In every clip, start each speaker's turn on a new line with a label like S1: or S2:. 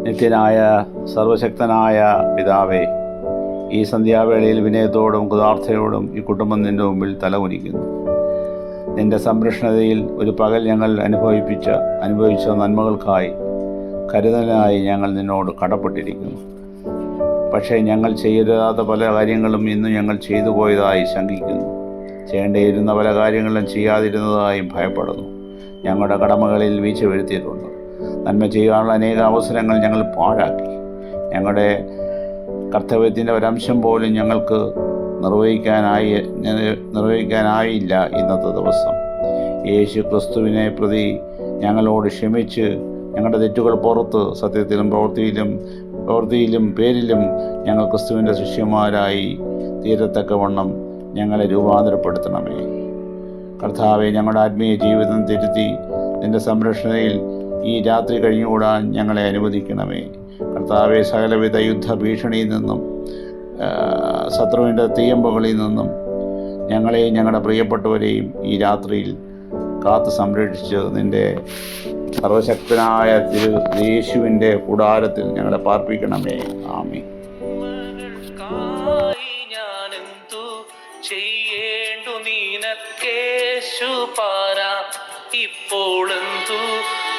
S1: നിത്യനായ സർവശക്തനായ പിതാവേ, ഈ സന്ധ്യാവേളയിൽ വിനയത്തോടും കൃതാർത്ഥതയോടും ഈ കുടുംബം നിൻ്റെ മുമ്പിൽ തലകുനിക്കുന്നു. നിൻ്റെ സംരക്ഷണതയിൽ ഒരു പകൽ ഞങ്ങൾ അനുഭവിച്ച നന്മകൾക്കായി കരുതലായി ഞങ്ങൾ നിന്നോട് കടപ്പെട്ടിരിക്കുന്നു. പക്ഷേ ഞങ്ങൾ ചെയ്യരുതാത്ത പല കാര്യങ്ങളും ഇന്ന് ഞങ്ങൾ ചെയ്തു പോയതായി ശങ്കിക്കുന്നു. ചെയ്യേണ്ടിയിരുന്ന പല കാര്യങ്ങളും ചെയ്യാതിരുന്നതായും ഭയപ്പെടുന്നു. ഞങ്ങളുടെ കടമകളിൽ വീഴ്ച വരുത്തിയിട്ടുണ്ട്. നന്മ ചെയ്യാനുള്ള അനേക അവസരങ്ങൾ ഞങ്ങൾ പാഴാക്കി. ഞങ്ങളുടെ കർത്തവ്യത്തിൻ്റെ ഒരംശം പോലും ഞങ്ങൾക്ക് നിർവഹിക്കാനായില്ല ഇന്നത്തെ ദിവസം. യേശു ക്രിസ്തുവിനെ പ്രതി ഞങ്ങളോട് ക്ഷമിച്ച് ഞങ്ങളുടെ തെറ്റുകൾ പുറത്ത് സത്യത്തിലും പ്രവൃത്തിയിലും പേരിലും ഞങ്ങൾ ക്രിസ്തുവിൻ്റെ ശിഷ്യന്മാരായി തീരത്തക്കവണ്ണം ഞങ്ങളെ രൂപാന്തരപ്പെടുത്തണമേ. കർത്താവെ, ഞങ്ങളുടെ ആത്മീയ ജീവിതം തിരുത്തി നിൻ്റെ സംരക്ഷണയിൽ ഈ രാത്രി കഴിഞ്ഞുകൂടാൻ ഞങ്ങളെ അനുവദിക്കണമേ. കർത്താവെ, സകലവിധ യുദ്ധ ഭീഷണിയിൽ നിന്നും ശത്രുവിൻ്റെ തീയമ്പുകളിൽ നിന്നും ഞങ്ങളെയും ഞങ്ങളുടെ പ്രിയപ്പെട്ടവരെയും ഈ രാത്രിയിൽ കാത്ത് സംരക്ഷിച്ച് നിൻ്റെ സർവശക്തനായ യേശുവിൻ്റെ കൂടാരത്തിൽ ഞങ്ങളെ പാർപ്പിക്കണമേ. ആമേൻ.
S2: ചെയ്യേണ്ടു നീനക്കേശു പാരാ, ഇപ്പോഴെന്തു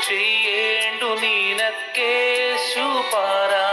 S2: ചെയ്യേണ്ടു നീനക്കേശു പാരാ.